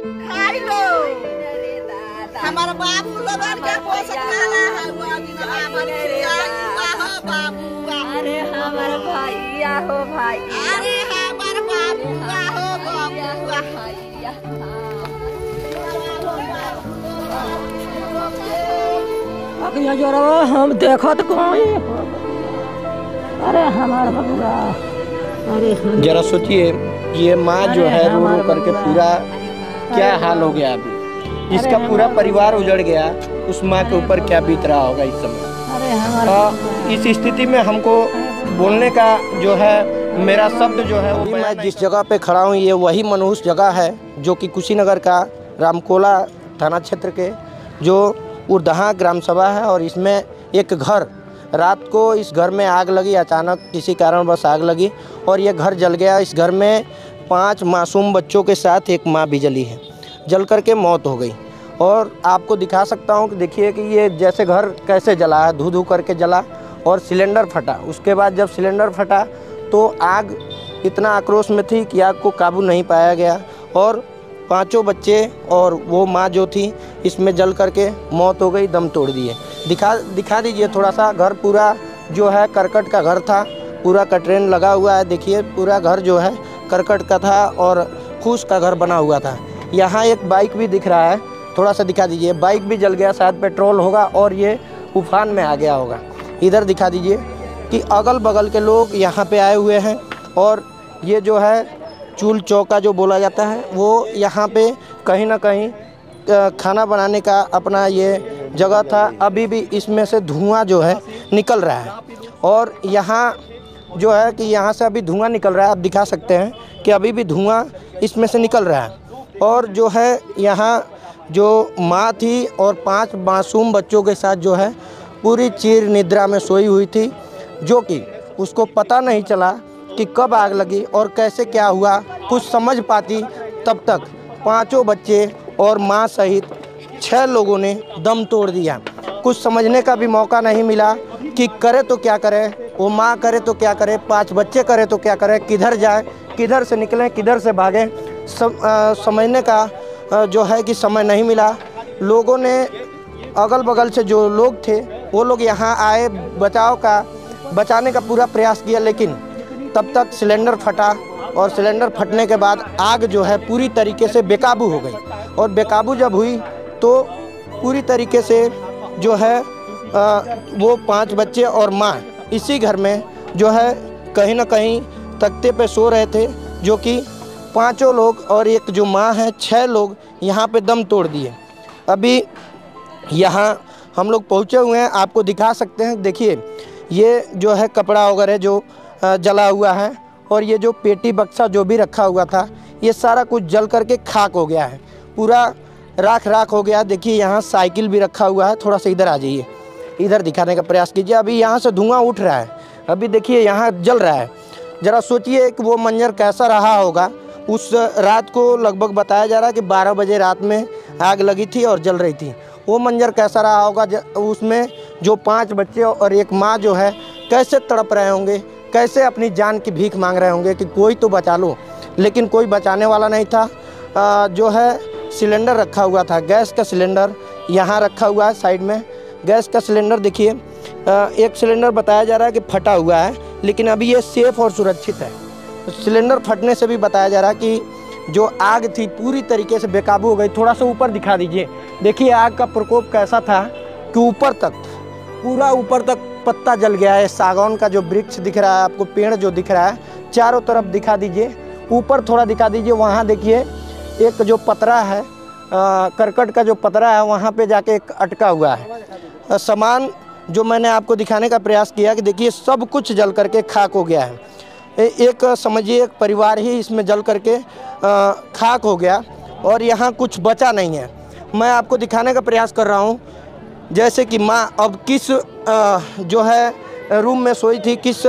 खाई लो। हमारा बाबू लोगन के पोषक खाना है वो बाबू। अरे हमारा भैया हो भैया। अरे हमारा बाबू हो बाबू। अखियाँ जोड़ो हम देखो तो कोई। अरे हमारा बबुआ। अरे जरा सोचिए ये माँ जो है रो रो करके पूरा क्या हाल हो गया अभी। इसका पूरा परिवार उजड़ गया, उस माँ के ऊपर क्या बीत रहा होगा इस समय। इस स्थिति में हमको बोलने का जो है मेरा शब्द जो है वो मैं जिस जगह पे खड़ा हूँ ये वही मनहूस जगह है जो कि कुशीनगर का रामकोला थाना क्षेत्र के जो उर्दहा ग्राम सभा है। और इसमें एक घर रात को इस घर में आग लगी, अचानक किसी कारणवश आग लगी और ये घर जल गया। इस घर में 5 मासूम बच्चों के साथ एक माँ भी जली है, जल करके मौत हो गई। और आपको दिखा सकता हूँ कि देखिए कि ये जैसे घर कैसे जला है, धू धू करके जला और सिलेंडर फटा। उसके बाद जब सिलेंडर फटा तो आग इतना आक्रोश में थी कि आग को काबू नहीं पाया गया और 5 बच्चे और वो माँ जो थी इसमें जल करके मौत हो गई, दम तोड़ दिए। दिखा दीजिए थोड़ा सा। घर पूरा जो है करकट का घर था, पूरा कटरेन लगा हुआ है। देखिए पूरा घर जो है करकट का था और फूस का घर बना हुआ था। यहाँ एक बाइक भी दिख रहा है, थोड़ा सा दिखा दीजिए। बाइक भी जल गया, शायद पेट्रोल होगा और ये उफान में आ गया होगा। इधर दिखा दीजिए कि अगल बगल के लोग यहाँ पे आए हुए हैं और ये जो है चूल चौका जो बोला जाता है वो यहाँ पे कहीं ना कहीं खाना बनाने का अपना ये जगह था। अभी भी इसमें से धुआं जो है निकल रहा है और यहाँ जो है कि यहाँ से अभी धुआं निकल रहा है। आप दिखा सकते हैं कि अभी भी धुआं इसमें से निकल रहा है। और जो है यहाँ जो माँ थी और 5 मासूम बच्चों के साथ जो है पूरी चीर निद्रा में सोई हुई थी, जो कि उसको पता नहीं चला कि कब आग लगी और कैसे क्या हुआ। कुछ समझ पाती तब तक 5 बच्चे और माँ सहित 6 लोगों ने दम तोड़ दिया। कुछ समझने का भी मौका नहीं मिला कि करे तो क्या करे, वो माँ करे तो क्या करे, 5 बच्चे करे तो क्या करे, किधर जाए, किधर से निकलें, किधर से भागें। समझने का जो है कि समय नहीं मिला। लोगों ने अगल बगल से जो लोग थे वो लोग यहाँ आए, बचाने का पूरा प्रयास किया, लेकिन तब तक सिलेंडर फटा और सिलेंडर फटने के बाद आग जो है पूरी तरीके से बेकाबू हो गई। और बेकाबू जब हुई तो पूरी तरीके से जो है वो 5 बच्चे और माँ इसी घर में जो है कहीं ना कहीं तख्ते पे सो रहे थे, जो कि 5 लोग और एक जो माँ है 6 लोग यहाँ पे दम तोड़ दिए। अभी यहाँ हम लोग पहुँचे हुए हैं, आपको दिखा सकते हैं। देखिए ये जो है कपड़ा वगैरह जो जला हुआ है और ये जो पेटी बक्सा जो भी रखा हुआ था ये सारा कुछ जल करके खाक हो गया है, पूरा राख हो गया। देखिए यहाँ साइकिल भी रखा हुआ है। थोड़ा सा इधर आ जाइए, इधर दिखाने का प्रयास कीजिए। अभी यहाँ से धुआं उठ रहा है, अभी देखिए यहाँ जल रहा है। ज़रा सोचिए कि वो मंजर कैसा रहा होगा। उस रात को लगभग बताया जा रहा है कि 12 बजे रात में आग लगी थी और जल रही थी। वो मंजर कैसा रहा होगा, उसमें जो 5 बच्चे और एक माँ जो है कैसे तड़प रहे होंगे, कैसे अपनी जान की भीख मांग रहे होंगे कि कोई तो बचा लो, लेकिन कोई बचाने वाला नहीं था। जो है सिलेंडर रखा हुआ था, गैस का सिलेंडर यहाँ रखा हुआ है साइड में। गैस का सिलेंडर देखिए, एक सिलेंडर बताया जा रहा है कि फटा हुआ है, लेकिन अभी ये सेफ और सुरक्षित है। सिलेंडर फटने से भी बताया जा रहा है कि जो आग थी पूरी तरीके से बेकाबू हो गई। थोड़ा सा ऊपर दिखा दीजिए, देखिए आग का प्रकोप कैसा था कि ऊपर तक, पूरा ऊपर तक पत्ता जल गया है। सागौन का जो वृक्ष दिख रहा है आपको, पेड़ जो दिख रहा है चारों तरफ दिखा दीजिए। ऊपर थोड़ा दिखा दीजिए, वहाँ देखिए एक जो पतरा है, करकट का जो पतरा है वहाँ पे जाके एक अटका हुआ है सामान, जो मैंने आपको दिखाने का प्रयास किया कि देखिए सब कुछ जल करके खाक हो गया है। एक समझिए एक परिवार ही इसमें जल करके खाक हो गया और यहाँ कुछ बचा नहीं है। मैं आपको दिखाने का प्रयास कर रहा हूँ जैसे कि माँ अब किस जो है रूम में सोई थी, किस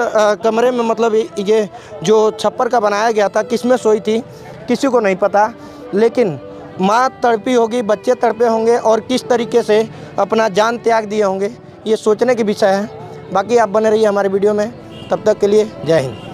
कमरे में, मतलब ये जो छप्पर का बनाया गया था किस में सोई थी किसी को नहीं पता, लेकिन माँ तड़पी होगी, बच्चे तड़पे होंगे और किस तरीके से अपना जान त्याग दिए होंगे, ये सोचने की विषय है। बाकी आप बने रहिए हमारे वीडियो में, तब तक के लिए जय हिंद।